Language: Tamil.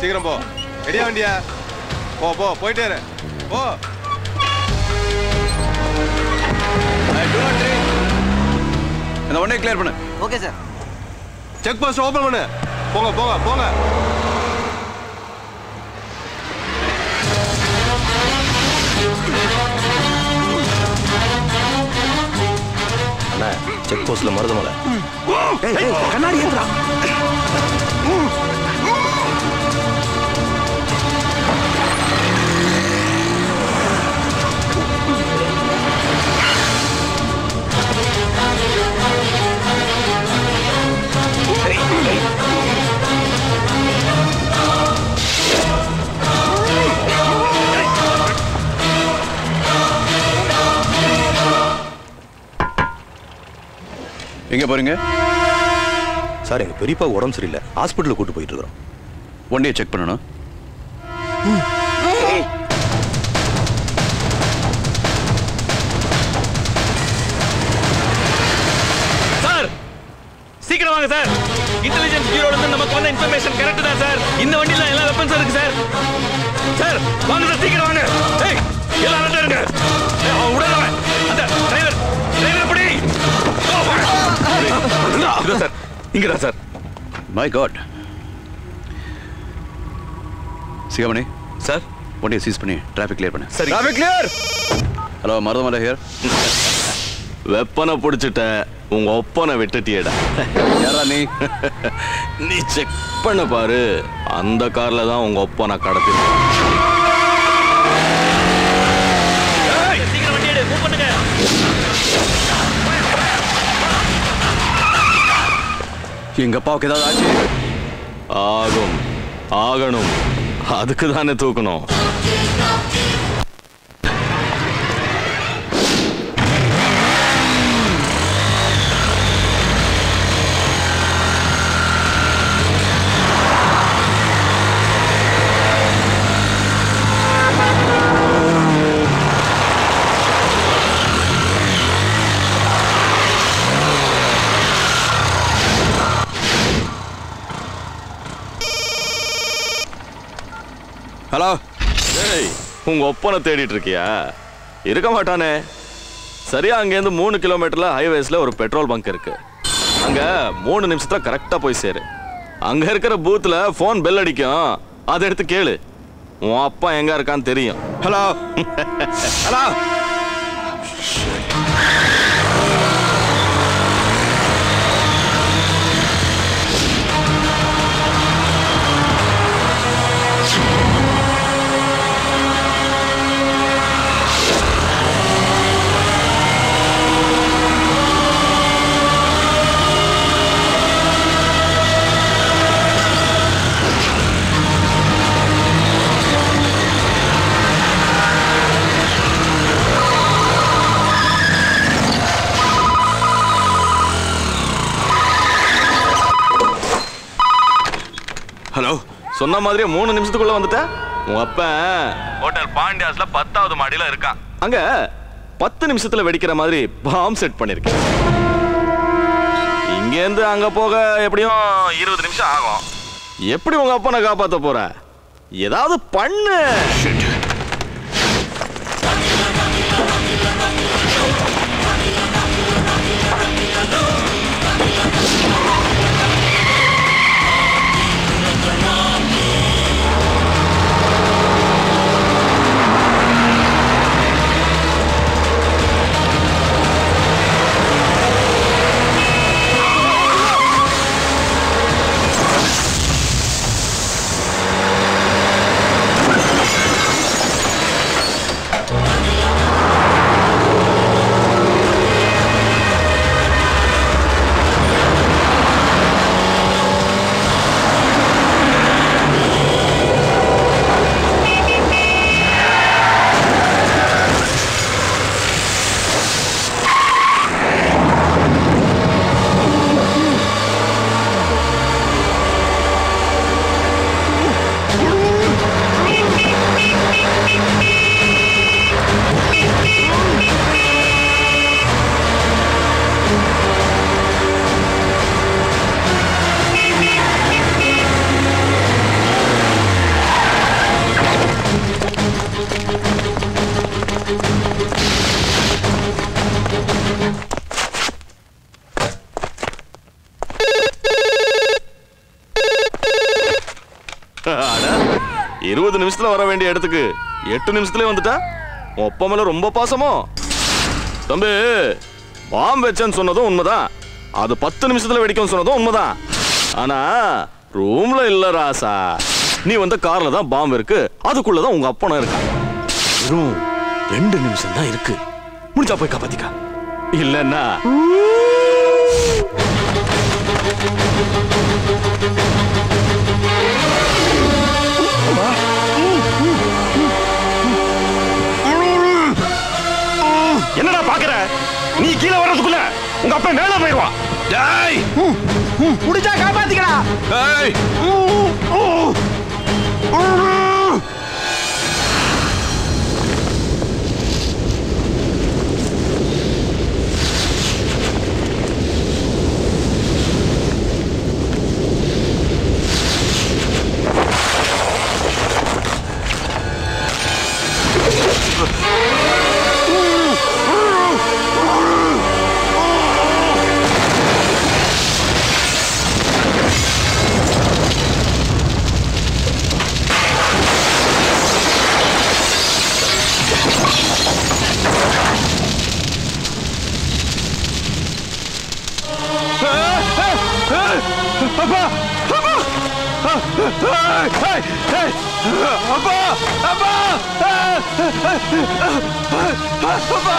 சீக்கிரம் போ. ரெடியா வண்டியா? போ போ போயிட்டே இரு. போ. இந்த வண்டியை கிளியர் பண்ணு. Okay sir. Check post open பண்ணு. போங்க போங்க போங்க. அண்ணா செக் போஸ்ட்ல மருதமலை. கண்ணாடி ஏத்துறா. எங்க போறீங்க சார்? எங்க பெரியப்பா உடம்பு சரியில்லை, ஹாஸ்பிட்டலுக்கு கூட்டு போயிட்டு இருக்கிறோம். ஒன் டே செக் பண்ணணும். சார் சீக்கிரம் வாங்க சார். இன்டெலிஜென்ஸ் பியூரோல இருந்து நமக்கு வந்த இன்ஃபர்மேஷன் கரெக்ட் தான் சார். இந்த வண்டியில எல்லா வெப்பன்ஸ் இருக்கு சார். சார் வாங்க சார், சீக்கிரம் வாங்க. ஏய் எல்லாரும் இருங்க. உடனே அந்த டிரைவர் பிடி. இதோ சார், இங்கதான் sir. My God. Sigamani sir, வண்டியை சீஸ் பண்ணி டிராஃபிக் கிளியர் பண்ணு. சரி. Traffic clear. Hello Marudhamalai here. வெப்பனை பிடிச்சிட்ட, உங்க ஒப்பனை விட்டுட்டியடா. யாரா நீ? நீ செக் பண்ண பாரு, அந்த கார்ல தான் உங்க ஒப்பனை கடத்தி. சீக்கிரம் வண்டி எடு, மூவ் பண்ணுங்க. எங்க அப்பாவுக்கு ஏதாவது ஆச்சு? ஆகும், ஆகணும். அதுக்கு தானே தூக்கணும். ஹலோ. ஏய், உங்க ஒப்பனை தேடிட்டு இருக்கியா? இருக்க மாட்டானே. சரியா அங்கேருந்து 3 கிலோமீட்டர்ல ஹைவேஸ்ல ஒரு பெட்ரோல் பங்க் இருக்கு. அங்க 3 நிமிஷத்துல கரெக்டா போய் சேரு. அங்க இருக்கிற பூத்துல போன் பெல் அடிக்கும், அதை எடுத்து கேளு. உன் அப்பா எங்க இருக்கான்னு தெரியும். ஹலோ. ஹலோ. ஹலோ. சொன்ன மாதிரியே 3 நிமிஷத்துக்குள்ள வந்துட்ட. உன் அப்பா ஹோட்டல் பாண்டியாஸ்ல 10வது மாடியில இருக்கான். அங்க 10 நிமிஷத்துல வெடிக்கிற மாதிரி பாம் செட் பண்ணிருக்கேன். இங்க இருந்து அங்க போக எப்படியும் 20 நிமிஷம் ஆகும். எப்படி உங்க அப்பனை காப்பாத்த போற? ஏதாவது பண்ணு. 20 நிமிஷத்துல வர வேண்டிய இடத்துக்கு 8 நிமிஷத்துல வந்துட்டா ஒப்ப மேல ரொம்ப பாசமோ? தம்பி, பாம்பு வச்சேன்னு சொன்னதும் உண்மைதான், அது 10 நிமிஷத்துல வெடிக்கும் சொன்னதும் உண்மைதான். ஆனா ரூம்ல இல்ல ராசா, நீ வந்த கார்ல தான் பாம்பு இருக்கு, அதுக்குள்ளதான் உங்க அப்பனும் இருக்கான். வெறும் 2 நிமிஷம் தான் இருக்கு, முடிஞ்சா போய் காப்பாத்திக்கா. இல்லன்னா என்னடா பாக்குற? நீ கீழே வர்றதுக்குள்ள உங்க அப்பா மேல போயிடுவா. டேய், முடிஞ்சா காப்பாத்திக்கடா. டேய், அப்பா, அப்பா, அப்பா,